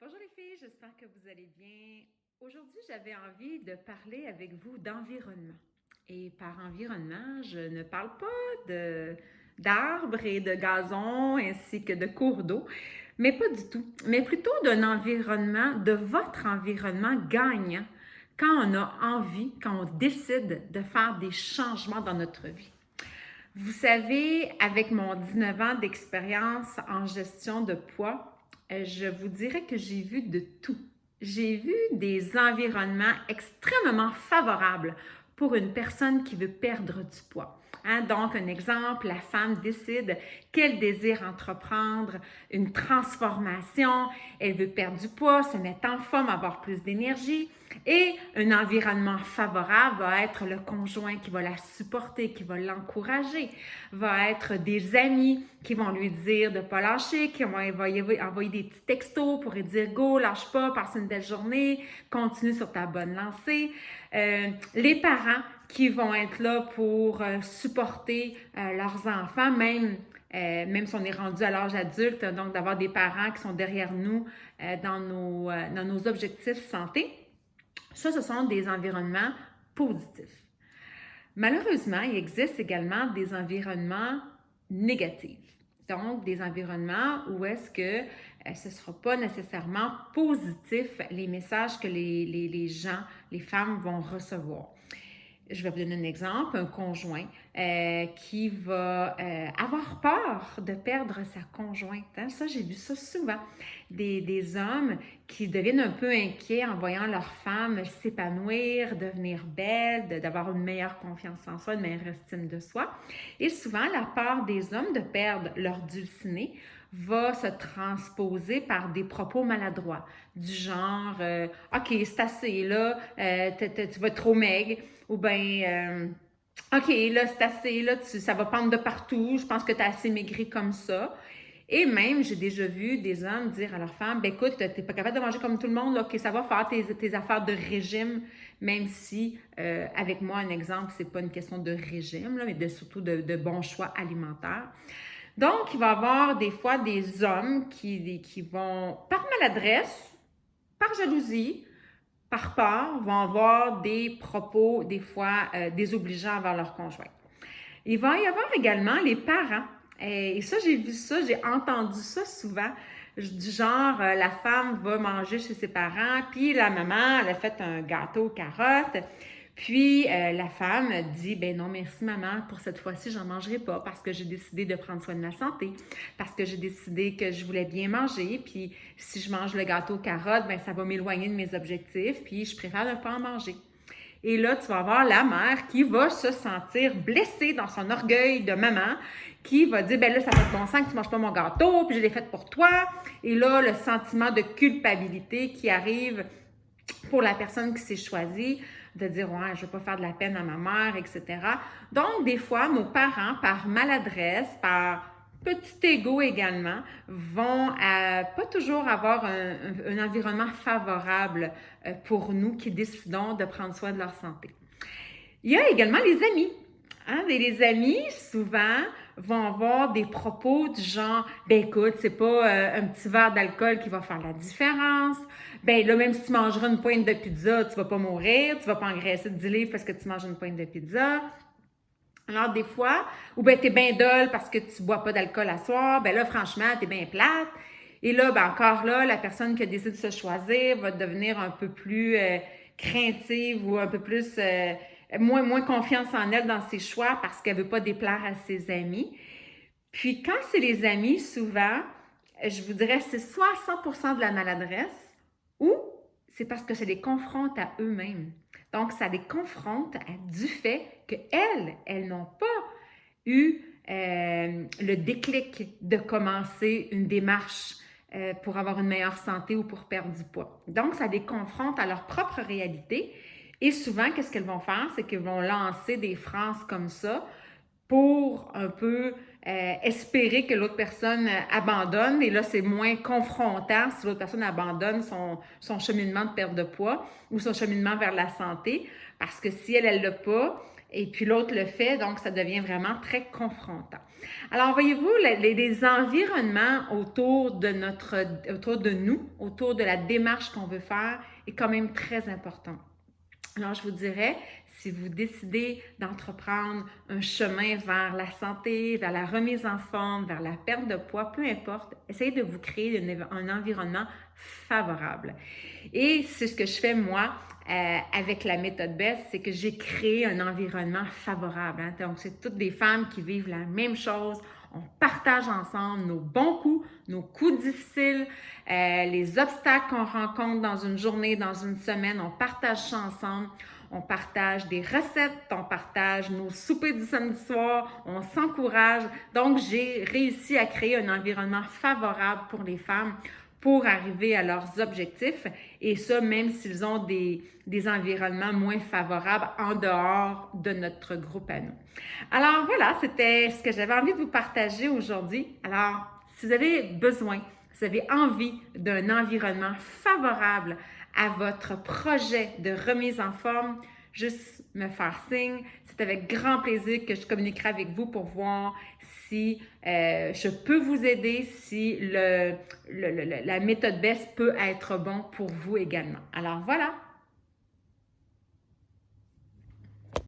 Bonjour les filles, j'espère que vous allez bien. Aujourd'hui, j'avais envie de parler avec vous d'environnement. Et par environnement, je ne parle pas d'arbres et de gazon ainsi que de cours d'eau, mais pas du tout, mais plutôt d'un environnement, de votre environnement gagnant quand on a envie, quand on décide de faire des changements dans notre vie. Vous savez, avec mon 19 ans d'expérience en gestion de poids, je vous dirais que j'ai vu de tout. J'ai vu des environnements extrêmement favorables pour une personne qui veut perdre du poids. Donc, un exemple, la femme décide qu'elle désire entreprendre une transformation, elle veut perdre du poids, se mettre en forme, avoir plus d'énergie. Et un environnement favorable va être le conjoint qui va la supporter, qui va l'encourager, va être des amis qui vont lui dire de ne pas lâcher, qui vont envoyer des petits textos pour lui dire « Go, lâche pas, passe une belle journée, continue sur ta bonne lancée ». Les parents qui vont être là pour supporter leurs enfants, même si on est rendu à l'âge adulte, donc d'avoir des parents qui sont derrière nous dans nos objectifs santé. Ça, ce sont des environnements positifs. Malheureusement, il existe également des environnements négatifs. Donc, des environnements où est-ce que ce ne sera pas nécessairement positif les messages que les gens, les femmes vont recevoir. Je vais vous donner un exemple, un conjoint qui va avoir peur de perdre sa conjointe. Ça, j'ai vu ça souvent. Des hommes qui deviennent un peu inquiets en voyant leur femme s'épanouir, devenir belle, d'avoir une meilleure confiance en soi, une meilleure estime de soi. Et souvent, la peur des hommes de perdre leur dulcinée va se transposer par des propos maladroits, du genre « OK, c'est assez, là, tu vas être trop maigre » ou bien OK, là, c'est assez, là, ça va pendre de partout, je pense que tu as assez maigri comme ça. » Et même, j'ai déjà vu des hommes dire à leur femme, « Ben écoute, tu n'es pas capable de manger comme tout le monde, là, OK, ça va faire tes affaires de régime, même si, avec moi, un exemple, c'est pas une question de régime, là, mais surtout de bons choix alimentaires. » Donc, il va y avoir des fois des hommes qui vont, par maladresse, par jalousie, par peur, vont avoir des propos, des fois, désobligeants envers leur conjoint. Il va y avoir également les parents. Et ça, j'ai vu ça, j'ai entendu ça souvent, du genre, la femme va manger chez ses parents, puis la maman, elle a fait un gâteau aux carottes, puis la femme dit « Ben non, merci maman, pour cette fois-ci, j'en mangerai pas parce que j'ai décidé de prendre soin de ma santé, parce que j'ai décidé que je voulais bien manger, puis si je mange le gâteau aux carottes, ben ça va m'éloigner de mes objectifs, puis je préfère ne pas en manger. » Et là, tu vas avoir la mère qui va se sentir blessée dans son orgueil de maman, qui va dire, ben là, ça fait de bon sens que tu ne manges pas mon gâteau, puis je l'ai fait pour toi. Et là, le sentiment de culpabilité qui arrive pour la personne qui s'est choisie, de dire, ouais, je ne vais pas faire de la peine à ma mère, etc. Donc, des fois, nos parents, par maladresse, par petit ego également, vont pas toujours avoir un environnement favorable pour nous qui décidons de prendre soin de leur santé. Il y a également les amis. Les amis, souvent, vont avoir des propos du genre « Ben écoute, c'est pas un petit verre d'alcool qui va faire la différence. Ben là, même si tu mangeras une pointe de pizza, tu vas pas mourir, tu vas pas engraisser de 10 livres parce que tu manges une pointe de pizza. » Alors, des fois, ou bien t'es bien dole parce que tu bois pas d'alcool à soir, ben là, franchement, t'es bien plate. Et là, ben encore là, la personne qui a décidé de se choisir va devenir un peu plus craintive ou un peu plus moins confiance en elle dans ses choix parce qu'elle veut pas déplaire à ses amis. Puis quand c'est les amis, souvent, je vous dirais c'est soit 100% de la maladresse ou c'est parce que ça les confronte à eux-mêmes. Donc, ça les confronte du fait qu'elles n'ont pas eu le déclic de commencer une démarche pour avoir une meilleure santé ou pour perdre du poids. Donc, ça les confronte à leur propre réalité. Et souvent, qu'est-ce qu'elles vont faire? C'est qu'elles vont lancer des phrases comme ça pour un peu espérer que l'autre personne abandonne. Et là, c'est moins confrontant si l'autre personne abandonne son cheminement de perte de poids ou son cheminement vers la santé. Parce que si elle ne l'a pas, et puis l'autre le fait, donc ça devient vraiment très confrontant. Alors, voyez-vous, les environnements autour de nous, autour de la démarche qu'on veut faire, est quand même très important. Alors, je vous dirais, si vous décidez d'entreprendre un chemin vers la santé, vers la remise en forme, vers la perte de poids, peu importe, essayez de vous créer un environnement favorable. Et c'est ce que je fais moi avec la méthode BEST, c'est que j'ai créé un environnement favorable. Hein? Donc, c'est toutes des femmes qui vivent la même chose. On partage ensemble nos bons coups, nos coups difficiles, les obstacles qu'on rencontre dans une journée, dans une semaine. On partage ça ensemble. On partage des recettes, on partage nos soupers du samedi soir, on s'encourage. Donc, j'ai réussi à créer un environnement favorable pour les femmes pour arriver à leurs objectifs, et ça, même s'ils ont des environnements moins favorables en dehors de notre groupe à nous. Alors voilà, c'était ce que j'avais envie de vous partager aujourd'hui. Alors, si vous avez besoin, si vous avez envie d'un environnement favorable à votre projet de remise en forme, juste me faire signe. C'est avec grand plaisir que je communiquerai avec vous pour voir si je peux vous aider, si la méthode BEST peut être bon pour vous également. Alors voilà,